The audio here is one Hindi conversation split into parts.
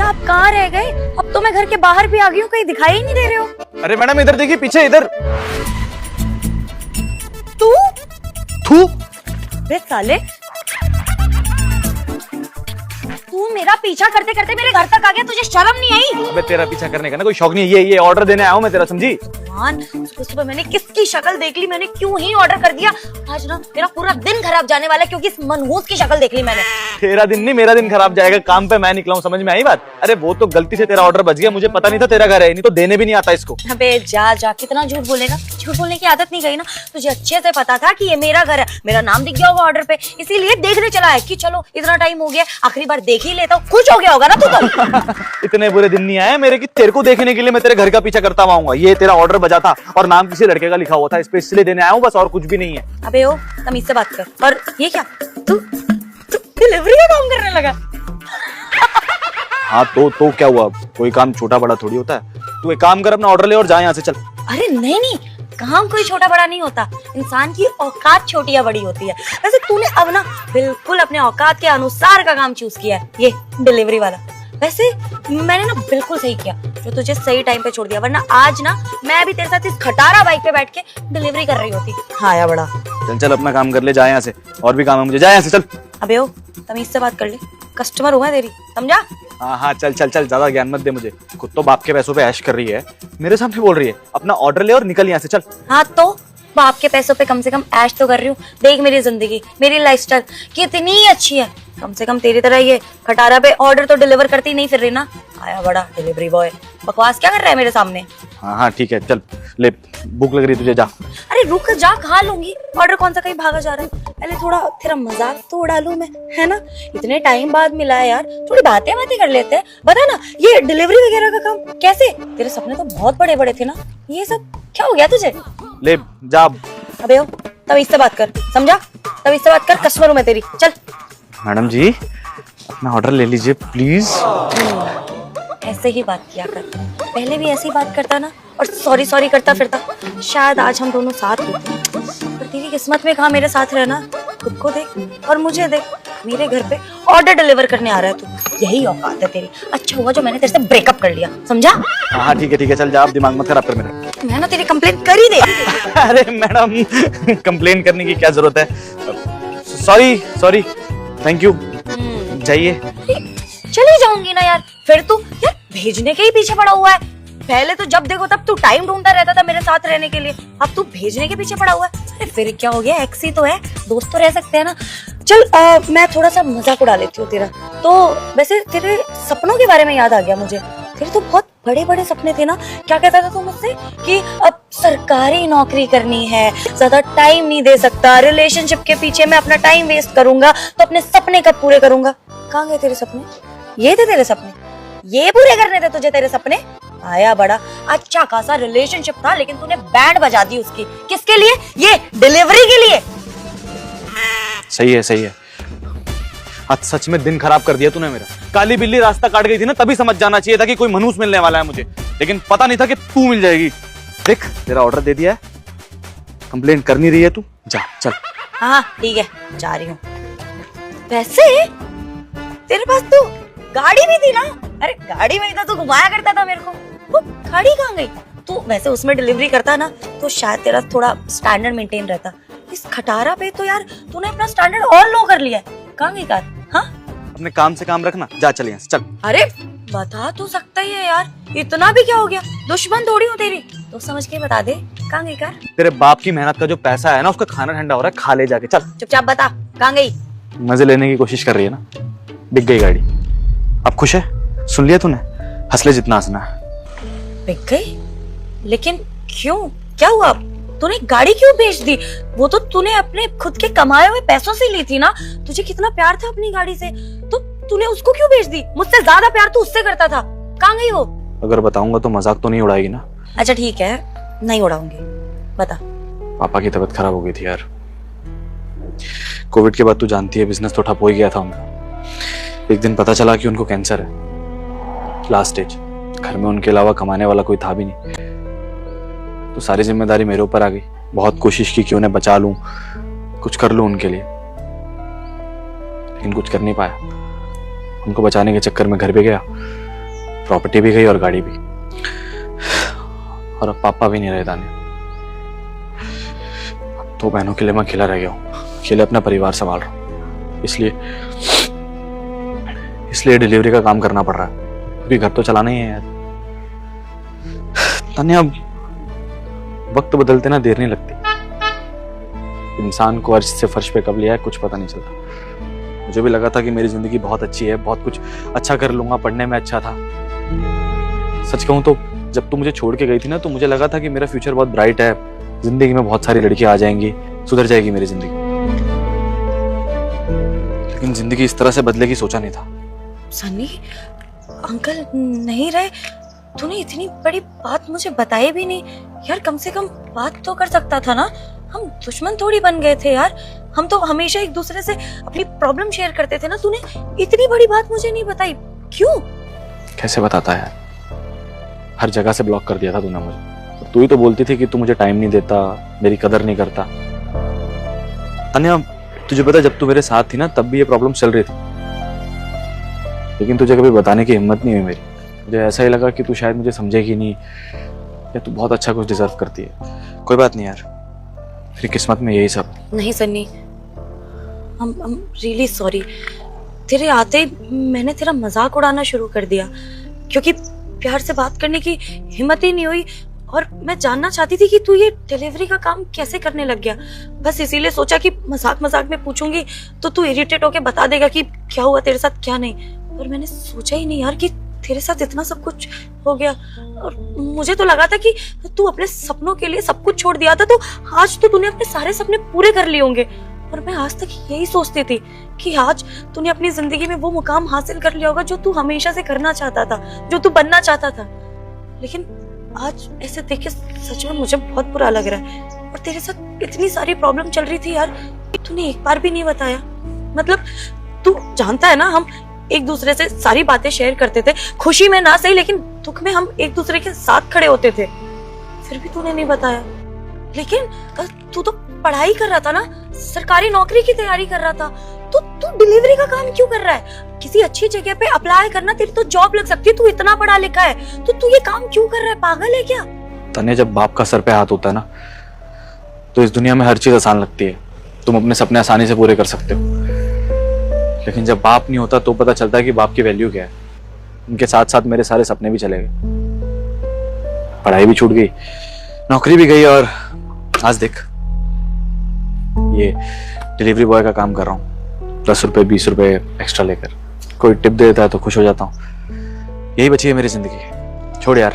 भैया आप कहाँ रह गए? अब तो मैं घर के बाहर भी आ गई हूँ, कहीं दिखाई ही नहीं दे रहे हो। अरे मैडम इधर देखिए, पीछे इधर। तू थू। बे साले, तू मेरा पीछा करते करते मेरे घर तक आ गया, तुझे शर्म नहीं आई? अबे तेरा पीछा करने का ना कोई शौक नहीं है, ये ऑर्डर देने आया हूँ मैं तेरा, समझी? सुबह मैंने किसकी शक्ल देख ली, मैंने क्यों ही ऑर्डर कर दिया। आज ना मेरा पूरा दिन खराब जाने वाला है क्योंकि इस मनहूस की शक्ल देख ली मैंने। तेरा दिन नहीं मेरा दिन खराब जाएगा, काम पे मैं निकला हूँ, समझ में आई बात? अरे वो तो गलती से तेरा ऑर्डर बच गया, मुझे पता नहीं था तेरा घर है, नहीं तो देने भी नहीं आता इसको। अबे जा जा, कितना झूठ बोलेगा? झूठ बोलने की आदत नहीं गई ना, तुझे अच्छे से पता था कि ये मेरा घर है, मेरा नाम दिख गया होगा ऑर्डर पे, इसीलिए देखने चला है कि चलो इतना टाइम हो गया, आखिरी बार देख ही लेता हूँ। खुश हो गया होगा ना तू तो? इतने बुरे दिन नहीं आए मेरे कि तेरे को देखने के लिए मैं तेरे घर का पीछा करता आऊंगा। ये तेरा ऑर्डर बजा था और नाम किसी लड़के का लिखा हुआ था, इसलिए देने आया हूँ बस, और कुछ भी नहीं है। अबे ओ तमीज से बात कर। और ये क्या, तू डिलीवरी का काम करने लगा? हाँ तो क्या हुआ, कोई काम छोटा बड़ा थोड़ी होता है। तू एक काम कर, अपना ऑर्डर ले और जा यहाँ से, चल। अरे नहीं नहीं, काम कोई छोटा बड़ा नहीं होता, इंसान की औकात छोटी या बड़ी होती है। वैसे तूने अब ना बिल्कुल अपने औकात के अनुसार का काम चूज किया है, ये डिलीवरी वाला। वैसे मैंने ना बिल्कुल सही किया जो तुझे सही टाइम पे छोड़ दिया, वरना आज ना मैं भी तेरे साथ इस खटारा बाइक पे बैठ के डिलीवरी कर रही होती। हाँ या बड़ा, चल चल अपना काम कर ले, जा यहाँ से, और भी काम है मुझे, जा यहाँ से, चल। अबे ओ तमीज से बात कर ले, कस्टमर हूँ मैं तेरी, समझा? हाँ चल चल चल, ज्यादा ज्ञान मत दे मुझे। खुद तो बाप के पैसों पे ऐश कर रही है, मेरे सामने बोल रही है। अपना ऑर्डर ले और निकल यहाँ से, चल। हाँ तो बाप के पैसों पे कम से कम ऐश तो कर रही हूँ। देख मेरी जिंदगी, मेरी लाइफस्टाइल कितनी अच्छी है, कम से कम तेरी तरह ये खटारा पे ऑर्डर तो डिलीवर करती नहीं फिर रही ना। आया बड़ा डिलीवरी बॉय, बकवास क्या कर रहा है मेरे सामने? हाँ ठीक है, चल ले, भूख लग रही तुझे, जा। अरे रुक जा, खा लूंगी। ऑर्डर कौन सा कहीं भागा जा रहा है? पहले थोड़ा तेरा मजाक तो उड़ा लूं मैं, है ना? इतने टाइम बाद मिला है यार, थोड़ी बातें कर लेते हैं। बता ना, ये डिलीवरी वगैरह का काम कैसे? तेरे सपने तो बहुत बड़े बड़े थे ना, ये सब क्या हो गया तुझे? ले जा। अबे ओ तब इससे बात कर, समझा? तब इससे बात कर, कस्टमर हूं मैं तेरी, चल। मैडम जी अपना ऑर्डर ले लीजिए प्लीज। ऐसे ही बात किया कर, पहले भी ऐसी बात करता ना, और सॉरी सॉरी करता फिरता, शायद आज हम दोनों साथ होते। पर तेरी किस्मत में कहा मेरे साथ रहना। खुद को देख और मुझे देख, मेरे घर पे ऑर्डर डिलीवर करने आ रहा है तू, यही औकात है तेरी। अच्छा हुआ जो मैंने तेरे से ब्रेकअप कर लिया, समझा? हाँ ठीक है चल जा, आप दिमाग मत खराब कर मेरा। मैं ना तेरी कंप्लेंट कर ही दे। अरे मैडम कंप्लेन करने की क्या जरूरत है, सॉरी सॉरी, थैंक यू, जाइए। चली जाऊंगी ना यार, फिर तू यार भेजने के ही पीछे पड़ा हुआ है। पहले तो जब देखो तब तू टाइम ढूंढता रहता था मेरे साथ रहने के लिए, अब तू भेजने के पीछे पड़ा हुआ है। अरे फिर क्या हो गया, एक्स ही तो है, दोस्त तो रह सकते हैं ना। चल मैं थोड़ा सा मजाक उड़ा लेती हूँ तेरा। तो वैसे तेरे सपनों के बारे में याद आ गया मुझे, तेरे तो बहुत बड़े बड़े सपने थे ना। क्या कहता था तू मुझसे कि अब सरकारी नौकरी करनी है, ज्यादा टाइम नहीं दे सकता, रिलेशनशिप के पीछे मैं अपना टाइम वेस्ट करूंगा तो अपने सपने कब पूरे करूंगा? कहाँ गए तेरे सपने? ये थे तेरे सपने, ये पूरे करने थे तुझे तेरे सपने? आया बड़ा, अच्छा खासा रिलेशनशिप था लेकिन तूने बैंड बजा दी उसकी। किसके लिए? ये डिलीवरी के लिए। सही है, आज सच में दिन खराब कर दिया तूने मेरा। काली बिल्ली रास्ता काट गई थी ना, तभी समझ जाना चाहिए था कि कोई मनहूस मिलने वाला है मुझे, लेकिन पता नहीं था कि तू मिल जाएगी। देख तेरा ऑर्डर दे दिया है, कंप्लेंट करनी रही है तू, जा चल। हाँ ठीक है, जा रही हूँ। वैसे तेरे पास तो गाड़ी भी थी ना? अरे गाड़ी में ही तो तू घुमाया करता था मेरे को, वो गाड़ी कहाँ गई? तू वैसे उसमें डिलीवरी करता ना तो शायद तेरा थोड़ा स्टैंडर्ड मेंटेन रहता। इस खटारा पे तो यार तूने अपना स्टैंडर्ड और लो कर लिया है। कहाँ गई कार? हाँ अपने काम से काम रखना, जा चल यहाँ से, चल। अरे बता तो सकता ही है यार, इतना भी क्या हो गया? दुश्मन थोड़ी हूँ तेरी, तो समझ के बता दे, कहाँ गई कार? तेरे बाप की मेहनत का जो पैसा है ना, उसका खाना ठंडा हो रहा है, खा ले जाके, चल। चुपचाप बता, कहाँ गई? मजे लेने की कोशिश कर रही है ना, बिक गई गाड़ी। अब खुश है? सुन लिया तूने, हंस ले जितना हंसना है। बिक गई? लेकिन क्यों, क्या हुआ? तूने गाड़ी क्यों बेच दी? वो तो तूने अपने खुद के कमाए हुए पैसों से ली थी ना। तुझे कितना प्यार था अपनी गाड़ी से, तो तूने उसको क्यों बेच दी? मुझसे ज्यादा प्यार तू उससे करता था, कहाँ गई वो? अगर बताऊंगा तो मजाक तो नहीं उड़ाएगी ना? अच्छा ठीक है, नहीं उड़ाऊंगी, बता। पापा की तबीयत खराब हो गई थी यार, कोविड के बाद तू जानती है बिजनेस तो ठप हो ही गया था उनका। एक दिन पता चला कि उनको कैंसर है, लास्ट स्टेज। घर में उनके अलावा कमाने वाला कोई था भी नहीं, तो सारी जिम्मेदारी मेरे ऊपर आ गई। बहुत कोशिश की कि उन्हें बचा लूं, कुछ कर लूं उनके लिए, लेकिन कुछ कर नहीं पाया। उनको बचाने के चक्कर में घर पे गया, प्रॉपर्टी भी गई और गाड़ी भी। और अब पापा भी नहीं रहे तान्या। अब 2 बहनों के लिए मैं अकेला रह गया हूँ, अकेले अपना परिवार संभाल रहा हूँ। इसलिए डिलीवरी का काम करना पड़ रहा है, क्योंकि घर तो चलाना ही है यार। तान्या, अब वक्त बदलते ना देर नहीं लगती। इंसान को अर्श से फर्श पे कब लिया है कुछ पता नहीं चलता। मुझे भी लगा था कि मेरी जिंदगी बहुत अच्छी है, बहुत कुछ अच्छा कर लूंगा, पढ़ने में अच्छा था। सच कहूं तो जब तू मुझे छोड़ के गई थी ना, तो मुझे लगा था कि मेरा फ्यूचर बहुत ब्राइट है, जिंदगी में बहुत सारी लड़कियां आ जाएंगी, सुधर जाएगी मेरी जिंदगी। लेकिन जिंदगी इस तरह से बदलेगी सोचा नहीं था। सन्नी, अंकल नहीं रहे, तूने इतनी बड़ी बात मुझे बताई भी नहीं यार। कम से कम बात तो कर सकता था ना, हम दुश्मन थोड़ी बन गए थे यार। हम तो हमेशा एक दूसरे से अपनी प्रॉब्लम शेयर करते थे ना। तूने इतनी बड़ी बात मुझे नहीं बताई, क्यों? कैसे बताता है, हर जगह से ब्लॉक कर दिया था तूने मुझे। तू ही तो बोलती थी कि तू मुझे टाइम नहीं देता, मेरी कदर नहीं करता। तान्या, तुझे पता जब तू मेरे साथ थी ना, तब भी ये प्रॉब्लम चल रही थी, लेकिन तुझे कभी बताने की हिम्मत नहीं हुई मेरी। मुझे ऐसा ही लगा कि तू शायद मुझे समझेगी नहीं, या तू बहुत अच्छा कुछ डिजर्व करती है। कोई बात नहीं यार, मेरी किस्मत में यही सब। नहीं सन्नी, I'm really sorry। तेरे आते ही मैंने तेरा मजाक उड़ाना शुरू कर दिया, क्योंकि प्यार से बात करने की हिम्मत ही नहीं हुई। और मैं जानना चाहती थी कि तू ये डिलीवरी का काम कैसे करने लग गया। बस इसीलिए सोचा कि मजाक मजाक में पूछूंगी तो तू इरिटेट होके बता देगा कि क्या हुआ तेरे साथ क्या नहीं। पर मैंने सोचा ही नहीं यार कि तेरे साथ इतना सब कुछ हो गया। और मुझे तो लगा था कि तू अपने सपनों के लिए सब कुछ छोड़ दिया था, तो आज तो तूने अपने सारे सपने पूरे कर लिए होंगे। और मैं आज तक यही सोचती थी कि आज तूने अपनी जिंदगी में वो मुकाम हासिल कर लिया होगा जो तू हमेशा से करना चाहता था, जो तू बनना चाहता था। लेकिन आज ऐसे देख के सच में मुझे बहुत बुरा लग रहा है। और तेरे साथ इतनी सारी प्रॉब्लम चल रही थी यार, तूने एक बार भी नहीं बताया। मतलब तू जानता है ना, हम एक दूसरे से सारी बातें शेयर करते थे, खुशी में ना सही लेकिन दुख में हम एक दूसरे के साथ खड़े होते थे। फिर भी तूने नहीं बताया। लेकिन तू तो पढ़ाई कर रहा था ना, सरकारी नौकरी की तैयारी कर रहा था, तो तू डिलीवरी का काम क्यों कर रहा है? किसी अच्छी जगह पे अप्लाई करना, तेरी तो जॉब लग सकती है। तू इतना पढ़ा लिखा है तो तू ये काम क्यों कर रहा है? पागल है क्या? तन्ने, जब बाप का सर पे हाथ होता है ना, तो इस दुनिया में हर चीज आसान लगती है। तुम अपने सपने आसानी से पूरे कर सकते हो। लेकिन जब बाप नहीं होता तो पता चलता है कि बाप की वैल्यू क्या है। उनके साथ साथ मेरे सारे सपने भी चले गए, पढ़ाई भी छूट गई, नौकरी भी गई, और आज देख ये डिलीवरी बॉय का काम कर रहा हूँ। 10 रुपए 20 रुपए एक्स्ट्रा लेकर कोई टिप दे देता है तो खुश हो जाता हूँ। यही बची है मेरी जिंदगी। छोड़ यार,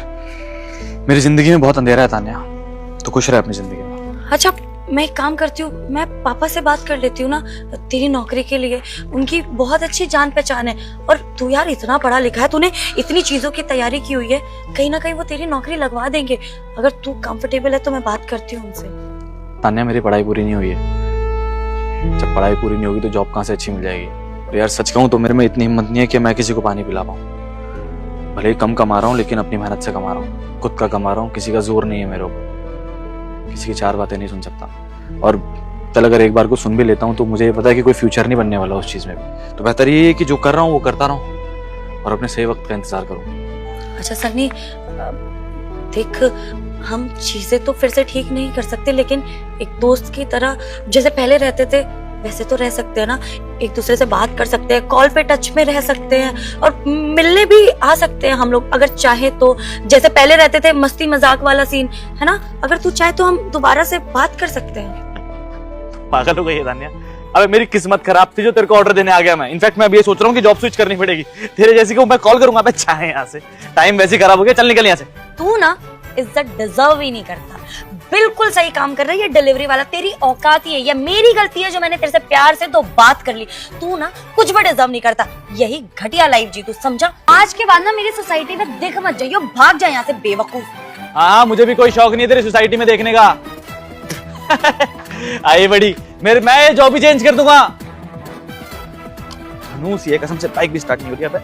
मेरी जिंदगी में बहुत अंधेरा है तान्या, तो खुश रह अपनी जिंदगी में। अच्छा, मैं एक काम करती हूँ, मैं पापा से बात कर लेती हूँ ना तेरी नौकरी के लिए। उनकी बहुत अच्छी जान पहचान है। और तू यार इतना पढ़ा लिखा है, तूने इतनी चीजों की तैयारी की हुई है, कहीं ना कहीं वो तेरी नौकरी लगवा देंगे। अगर तू कंफर्टेबल है तो मैं बात करती हूँ उनसे। तान्या, मेरी पढ़ाई पूरी नहीं हुई है। जब पढ़ाई पूरी नहीं होगी तो जॉब कहाँ से अच्छी मिल जाएगी? और यार सच कहूँ तो मेरे में इतनी हिम्मत नहीं है कि मैं किसी को पानी पिला पाऊँ। भले ही कम कमा रहा हूँ लेकिन अपनी मेहनत से कमा रहा हूँ, खुद का कमा रहा हूँ, किसी का जोर नहीं है मेरे ऊपर। किसी की 4 बातें नहीं सुन सकता। और चल अगर एक बार को सुन भी लेता हूँ तो मुझे ये पता है कि कोई फ्यूचर नहीं बनने वाला उस चीज में भी। तो बेहतर ये है कि जो कर रहा हूँ वो करता रहूँ और अपने सही वक्त का इंतजार करूँ। अच्छा सन्नी, देख हम चीजें तो फिर से ठीक नहीं कर सकते, लेकिन एक दोस्त की तरह जैसे पहले रहते थे वैसे तो रह सकते हैं ना। एक दूसरे से बात कर सकते हैं, कॉल पे टच में रह सकते हैं, और मिलने भी आ सकते हैं हम लोग अगर चाहे तो। जैसे पहले रहते थे, मस्ती मजाक वाला सीन है ना, अगर तू चाहे तो हम दोबारा से बात कर सकते हैं। पागल हो गई है तान्या। अबे मेरी किस्मत खराब थी जो तेरे को ऑर्डर देने आ गया मैं। इनफैक्ट मैं अभी ये सोच रहा हूँ कि जॉब स्विच करनी पड़ेगी। तेरे जैसी को मैं कॉल करूंगा, मैं चाहे यहाँ से। टाइम वैसे खराब हो गया, चल निकल यहाँ से। तू ना इज्जत डिजर्व ही नहीं करता। बिल्कुल सही काम कर रही है डिलीवरी वाला, तेरी औकात ही है। ये मेरी गलती है जो मैंने तेरे से प्यार से तो बात कर ली। तू ना कुछ भी डिजर्व नहीं करता। यही घटिया लाइफ जी तू, समझा? आज के बाद ना मेरी सोसाइटी में दिख मत जाइयो, भाग जा यहाँ से बेवकूफ। हाँ, मुझे भी कोई शौक नहीं है तेरी सोसाइटी में देखने का। आई बड़ी, मैं जॉब भी चेंज कर दूंगा। धनुष ये कसम से बाइक भी स्टार्ट नहीं हो रही है।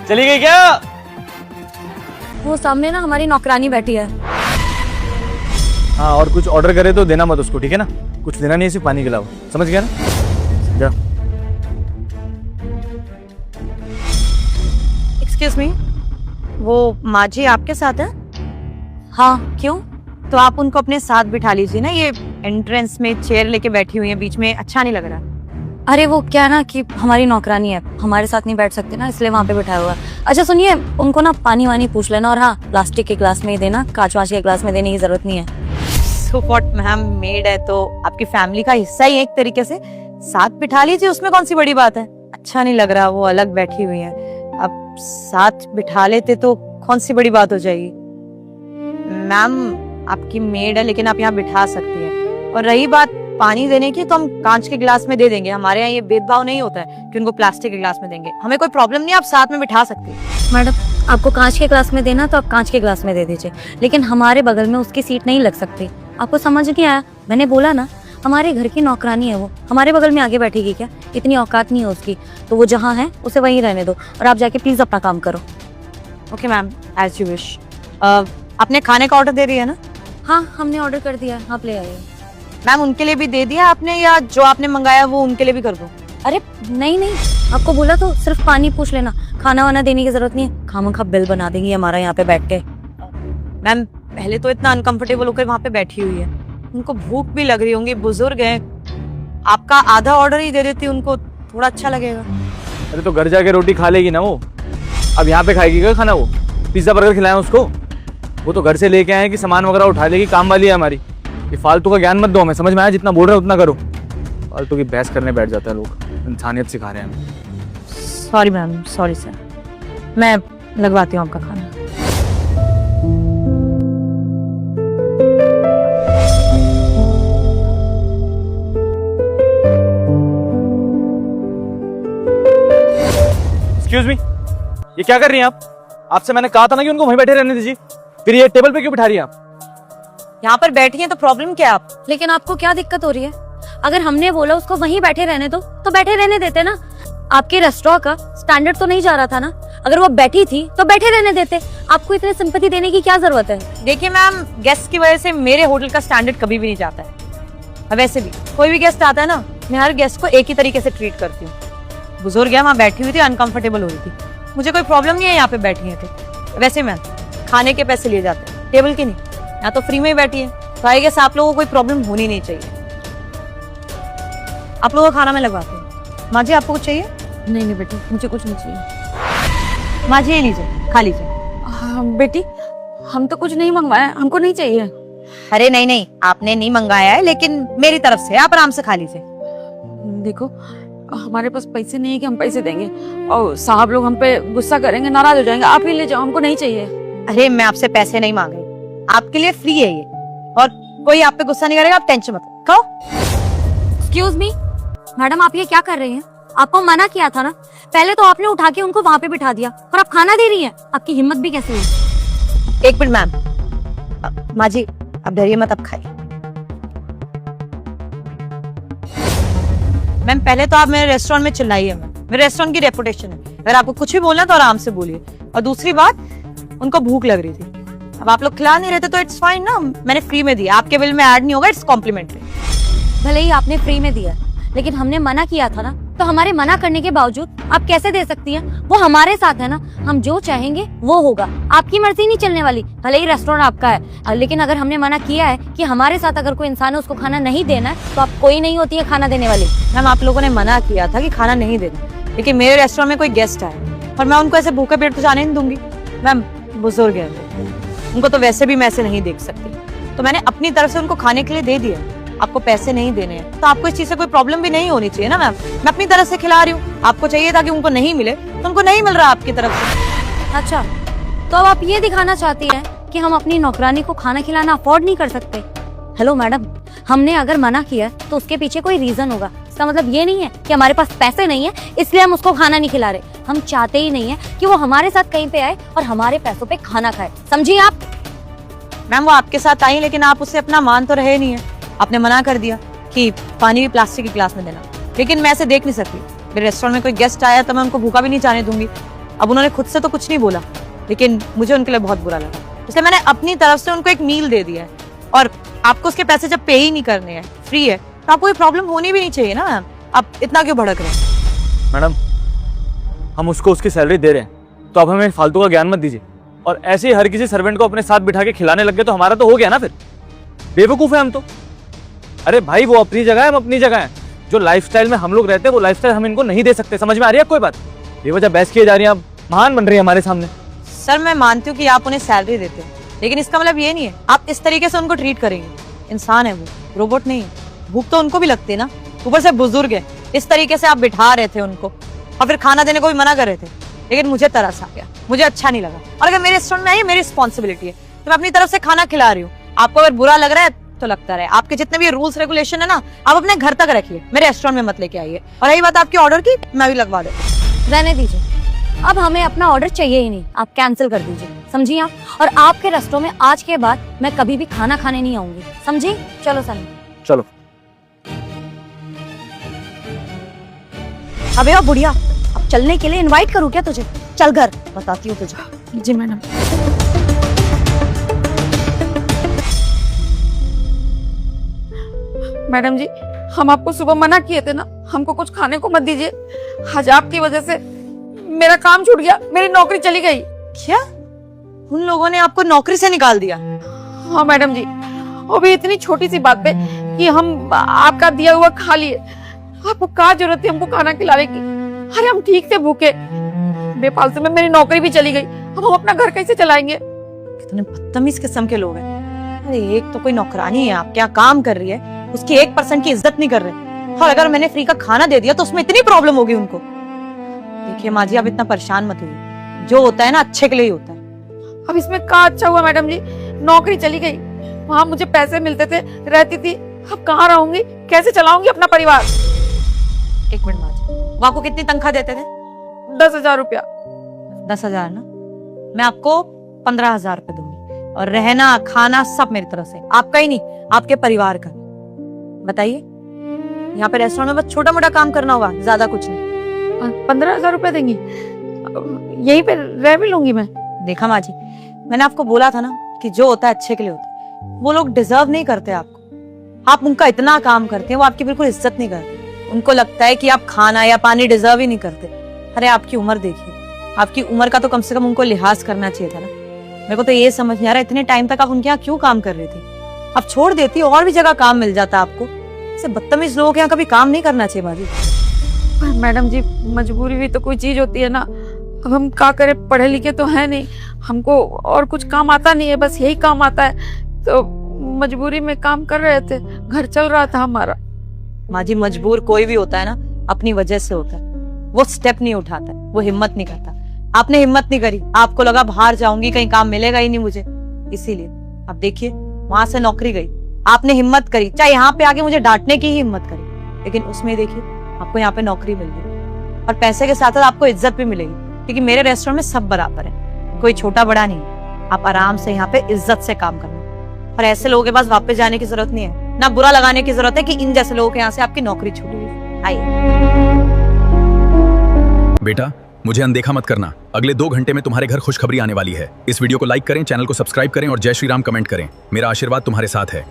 चली गई क्या? वो सामने ना हमारी नौकरानी बैठी है। हाँ, और कुछ ऑर्डर करे तो देना मत उसको, ठीक है ना? कुछ देना नहीं, सिर्फ पानी खिलाओ, समझ गया ना? जा। एक्सक्यूज मी, वो माँ जी आपके साथ है? हाँ क्यों? तो आप उनको अपने साथ बिठा लीजिए ना, ये एंट्रेंस में चेयर लेके बैठी हुई है बीच में, अच्छा नहीं लग रहा। अरे वो क्या ना कि हमारी नौकरानी है, हमारे साथ नहीं बैठ सकते ना, इसलिए वहाँ पे बैठाया हुआ है। अच्छा सुनिए, उनको ना पानी वानी पूछ लेना, और हाँ प्लास्टिक के ग्लास में ही देना, कांच वाच के ग्लास में देने की जरूरत नहीं है। सो व्हाट मैम, मेड है तो आपकी फैमिली का हिस्सा ही है एक तरीके से, साथ बिठा लीजिए, उसमें कौन सी बड़ी बात है। अच्छा नहीं लग रहा, वो अलग बैठी हुई है, अब साथ बिठा लेते तो कौन सी बड़ी बात हो जाएगी। मैम आपकी मेड है लेकिन आप यहाँ बिठा सकती हैं, और रही बात पानी देने की तो हम कांच के गिलास में दे देंगे, हमारे यहाँ ये भेदभाव नहीं होता है कि उनको प्लास्टिक के गिलास में देंगे, हमें कोई प्रॉब्लम नहीं, आप साथ में बिठा सकते हैं। मैडम आपको कांच के ग्लास में देना तो आप कांच के ग्लास में दे दीजिए, लेकिन हमारे बगल में उसकी सीट नहीं लग सकती। आपको समझ नहीं आया? मैंने बोला ना, हमारे घर की नौकरानी है, वो हमारे बगल में आगे बैठेगी क्या? इतनी औकात नहीं है उसकी, तो वो जहाँ है उसे वहीं रहने दो, और आप जाके प्लीज अपना काम करो। Okay ma'am, as you wish. आपने खाने का ऑर्डर दे दिया ना? हाँ हमने ऑर्डर कर दिया, आप ले आइए। मैम उनके लिए भी दे दिया आपने, या जो आपने मंगाया वो उनके लिए भी कर दूं? अरे नहीं नहीं, आपको बोला तो सिर्फ पानी पूछ लेना, खाना वाना देने की जरूरत नहीं है, खामखा बिल बना देंगी हमारा यहाँ पे बैठ के। मैम पहले तो इतना अनकंफर्टेबल होकर वहाँ पे बैठी हुई है, उनको भूख भी लग रही होंगी, बुजुर्ग हैं, आपका आधा ऑर्डर ही दे देती, उनको थोड़ा अच्छा लगेगा। अरे तो घर जाके रोटी खा लेगी ना वो, अब यहाँ पे खाएगी क्या खाना? वो पिज्जा बर्गर खिलाएं उसको? वो तो घर से लेके आए कि सामान वगैरह उठा लेगी, काम वाली है हमारी। ये फालतू का ज्ञान मत दो हमें, समझ में आया? जितना बोल रहे हो उतना करो। फालतू की बहस करने बैठ जाते हैं लोग, इंसानियत सिखा रहे हैं हमें। सॉरी मैम, सॉरी सर, मैं लगवाती हूँ आपका खाना। एक्सक्यूज मी, ये क्या कर रही हैं आप? आपसे मैंने कहा था ना कि उनको वहीं बैठे रहने दीजिए, फिर ये टेबल पे क्यों बिठा रही हैं आप? यहाँ पर बैठी हैं तो प्रॉब्लम क्या है आप? लेकिन आपको क्या दिक्कत हो रही है? अगर हमने बोला उसको वहीं बैठे रहने दो तो बैठे रहने देते ना। आपके रेस्टोरेंट का स्टैंडर्ड तो नहीं जा रहा था ना, अगर वो बैठी थी तो बैठे रहने देते। आपको इतनी सिंपैथी देने की क्या जरूरत है? देखिए मैम, गेस्ट की वजह से मेरे होटल का स्टैंडर्ड कभी भी नहीं जाता है। अब वैसे भी कोई भी गेस्ट आता है ना, मैं हर गेस्ट को एक ही तरीके से ट्रीट करती हूँ। बुजुर्ग है, वहाँ बैठी हुई थी, अनकंफर्टेबल हो रही थी, मुझे कोई प्रॉब्लम नहीं है यहाँ पे बैठी है थे। वैसे मैम खाने के पैसे लिए जाते हैं, टेबल के नहीं, यहाँ तो फ्री में ही बैठी है, तो आई गेस आप लोगों को कोई प्रॉब्लम होनी नहीं चाहिए। आप लोगों का खाना मैं लगवाती हूँ। माँ जी आपको कुछ चाहिए? नहीं नहीं बेटी, मुझे कुछ नहीं चाहिए। माँ जी ये लीजिए, खा लीजिए। हाँ, बेटी हम तो कुछ नहीं मंगवाया, हमको नहीं चाहिए। अरे नहीं नहीं, आपने नहीं मंगाया है, लेकिन मेरी तरफ से आप आराम से खा लीजिए। देखो हमारे पास पैसे नहीं है कि हम पैसे देंगे, और साहब लोग हम पे गुस्सा करेंगे, नाराज हो जाएंगे। आप ही ले जाओ, हमको नहीं चाहिए। अरे मैं आपसे पैसे नहीं मांग रही, आपके लिए फ्री है ये, और कोई आप पे गुस्सा नहीं करेगा, आप टेंशन मत लो, खाओ। एक्सक्यूज मी मैडम, आप ये क्या कर रही हैं? आपको मना किया था ना, पहले तो आपने उठा के उनको वहाँ पे बिठा दिया, और आप खाना दे रही हैं। आपकी हिम्मत भी कैसे हुई? एक मिनट मैम, माँ जी अब डरिए मत, अब खाइए। मैम पहले तो आप मेरे रेस्टोरेंट में चिल्लाइए मत, मेरे रेस्टोरेंट की रेपुटेशन है, अगर आपको कुछ भी बोलना है तो आराम से बोलिए। और दूसरी बात, उनको भूख लग रही थी, अब आप लोग खिला नहीं रहते तो इट्स फाइन ना, मैंने फ्री में दिया, आपके बिल में ऐड नहीं होगा, इट्स कॉम्प्लीमेंट्री। भले ही आपने फ्री में दिया, लेकिन हमने मना किया था ना, तो हमारे मना करने के बावजूद आप कैसे दे सकती हैं? वो हमारे साथ है ना, हम जो चाहेंगे वो होगा, आपकी मर्जी नहीं चलने वाली। भले ही रेस्टोरेंट आपका है, लेकिन अगर हमने मना किया है कि हमारे साथ अगर कोई इंसान है उसको खाना नहीं देना है, तो आप कोई नहीं होती है खाना देने वाली। मैम आप लोगों ने मना किया था कि खाना नहीं देना, लेकिन मेरे रेस्टोरेंट में कोई गेस्ट आए और मैं उनको ऐसे भूखे पेट तो जाने नहीं दूंगी। मैम बुजुर्ग है, उनको तो वैसे भी मैं ऐसे नहीं देख सकती, तो मैंने अपनी तरफ से उनको खाने के लिए दे दिया। आपको पैसे नहीं देने हैं तो आपको इस चीज से कोई प्रॉब्लम भी नहीं होनी चाहिए ना मैम, मैं अपनी तरफ से खिला रही हूँ। आपको चाहिए था कि उनको नहीं मिले, तो उनको नहीं मिल रहा आपकी तरफ से। अच्छा, तो अब आप ये दिखाना चाहती हैं कि हम अपनी नौकरानी को खाना खिलाना अफोर्ड नहीं कर सकते? हेलो मैडम, हमने अगर मना किया तो उसके पीछे कोई रीजन होगा। इसका मतलब ये नहीं है कि हमारे पास पैसे नहीं है इसलिए हम उसको खाना नहीं खिला रहे। हम चाहते ही नहीं है कि वो हमारे साथ कहीं पे आए और हमारे पैसों पे खाना खाए, समझिए आप? मैम वो आपके साथ आई, लेकिन आप उससे अपना मान तो रहे नहीं है। आपने मना कर दिया कि पानी भी प्लास्टिक के गिलास में देना, लेकिन मैं ऐसे देख नहीं सकती। मेरे रेस्टोरेंट में कोई गेस्ट आया तो मैं उनको भूखा भी नहीं जाने दूंगी। अब उन्होंने खुद से तो कुछ नहीं बोला, लेकिन मुझे उनके लिए बहुत बुरा लगा, इसलिए मैंने अपनी तरफ से उनको एक मील दे दिया है। और आपको उसके पैसे जब पे ही नहीं करने हैं, फ्री है, तो आपको कोई प्रॉब्लम होनी भी नहीं चाहिए ना मैम। आप इतना क्यों भड़क रहे हैं? मैडम हम उसको उसकी सैलरी दे रहे हैं, तो अब हमें फालतू का ज्ञान मत दीजिए, और ऐसे ही हर किसी सर्वेंट को अपने साथ बिठा के खिलाने लग गए तो हमारा तो हो गया ना फिर। बेवकूफ़ है हम तो। अरे भाई वो अपनी जगह है, हम अपनी जगह है। जो लाइफस्टाइल में हम लोग रहते हैं वो लाइफस्टाइल हम इनको नहीं दे सकते। समझ में आ रही है कोई बात? बेवजह बहस किए जा रही हैं, आप महान बन रही है हमारे सामने। सर मैं मानती हूँ कि आप उन्हें सैलरी देते हैं, लेकिन इसका मतलब ये नहीं है आप इस तरीके से उनको ट्रीट करेंगे। इंसान है वो, रोबोट नहीं है। भूख तो उनको भी लगती है ना, ऊपर से बुजुर्ग है। इस तरीके से आप बिठा रहे थे उनको और फिर खाना देने को भी मना कर रहे थे, लेकिन मुझे तरस आ गया, मुझे अच्छा नहीं लगा। और अगर मेरे रेस्टोरेंट में आई, मेरी रिस्पॉन्सिबिलिटी है, तो मैं अपनी तरफ से खाना खिला रही हूँ। आपको अगर बुरा लग रहा है तो लगता रहे। आपके जितने भी रूल्स रेगुलेशन है ना, आप अपने घर तक रखिए, मेरे रेस्टोरेंट में मत लेके आइए। और रही बात आपके ऑर्डर की, मैं भी लगवा देती। रहने दीजिए, अब हमें अपना ऑर्डर चाहिए ही नहीं, आप कैंसिल कर दीजिए, समझी आप? और आपके रेस्टोरेंट में आज के बाद मैं कभी भी खाना खाने नहीं आऊंगी, समझी? चलो सनी। चलो। अबे ओ बुढ़िया, अब चलने के लिए इनवाइट करूँ क्या तुझे? चल घर, बताती हूँ तुझे। जी मैडम। मैडम जी, हम आपको सुबह मना किए थे ना, हमको कुछ खाने को मत दीजिए। आज आपकी वजह से मेरा काम छूट गया, मेरी नौकरी चली गई। क्या उन लोगों ने आपको नौकरी से निकाल दिया? हाँ मैडम जी, वो भी इतनी छोटी सी बात पे कि हम आपका दिया हुआ खा लिए। आपको क्या जरूरत थी हमको खाना खिलाने की? अरे हम ठीक से भूखे, बेफालतू में मेरी नौकरी भी चली गई। अब हम अपना घर कैसे चलाएंगे? कितने बदतमीज किस्म के लोग हैं। अरे एक तो कोई नौकरानी है आपके यहाँ काम कर रही है, उसकी 1% की इज्जत नहीं कर रहे, और अगर मैंने फ्री का खाना दे दिया तो उसमें इतनी प्रॉब्लम होगी उनको। देखिए माँ जी, आप इतना परेशान मत होइए, जो होता है ना अच्छे के लिए ही होता है। अब इसमें क्या अच्छा हुआ मैडम जी, नौकरी चली गई, वहाँ मुझे पैसे मिलते थे, रहती थी। अब कहाँ रहूंगी, कैसे चलाऊंगी अपना परिवार? एक मिनट माँ जी, वो आपको कितनी तनख्वाह देते थे? 10,000 रुपया। 10,000 ना, मैं आपको 15,000 रुपए दूंगी, और रहना खाना सब मेरी तरफ से, आपका ही नहीं आपके परिवार का। बताइए, यहाँ पे रेस्टोरेंट में बस छोटा मोटा काम करना होगा, ज्यादा कुछ नहीं। 15,000 रुपए देंगी? यहीं पे रह भी लूंगी मैं। देखा माँ जी, मैंने आपको बोला था ना कि जो होता है अच्छे के लिए होता है। वो लोग डिजर्व नहीं करते आपको, आप उनका इतना काम करते हैं, वो आपकी बिल्कुल इज्जत नहीं करते। उनको लगता है कि आप खाना या पानी डिजर्व ही नहीं करते। अरे आपकी उम्र देखिए, आपकी उम्र का तो कम से कम उनको लिहाज करना चाहिए था ना। मेरे को तो ये समझ नहीं आ रहा, इतने टाइम तक आप उनके यहाँ क्यों काम कर रही थी? आप छोड़ देती, और भी जगह काम मिल जाता आपको। ऐसे बदतमीज लोगों के यहाँ कभी काम नहीं करना चाहिए बाजी। पर मैडम जी, मजबूरी भी तो कोई चीज होती है ना। अब हम क्या करें, पढ़े लिखे तो है नहीं, हमको और कुछ काम आता नहीं है, बस यही काम आता है। तो मजबूरी में काम कर रहे थे, घर चल रहा था हमारा। माँ जी, मजबूर कोई भी होता है ना, अपनी वजह से होता है। वो स्टेप नहीं उठाता है, वो हिम्मत नहीं करता। आपने हिम्मत नहीं करी, आपको लगा बाहर जाऊंगी कहीं काम मिलेगा ही नहीं मुझे, इसीलिए। अब देखिए, वहां से नौकरी गई, आपने हिम्मत करी, चाहे यहाँ पे आके मुझे डांटने की ही हिम्मत करी, लेकिन उसमें देखिए आपको यहाँ पे नौकरी मिल गई, और पैसे के साथ साथ आपको इज्जत भी मिलेगी, क्योंकि मेरे रेस्टोरेंट में सब बराबर है, कोई छोटा बड़ा नहीं। आप आराम से यहाँ पे इज्जत से काम करना, और ऐसे लोगों के पास वापस जाने की जरूरत नहीं है, ना बुरा लगाने की जरूरत है कि इन जैसे लोगों के यहाँ से आपकी नौकरी छूटी है। आइए। बेटा, मुझे अनदेखा मत करना। अगले 2 घंटे में तुम्हारे घर खुशखबरी आने वाली है। इस वीडियो को लाइक करें, चैनल को सब्सक्राइब करें और जय श्री राम कमेंट करें। मेरा आशीर्वाद तुम्हारे साथ है।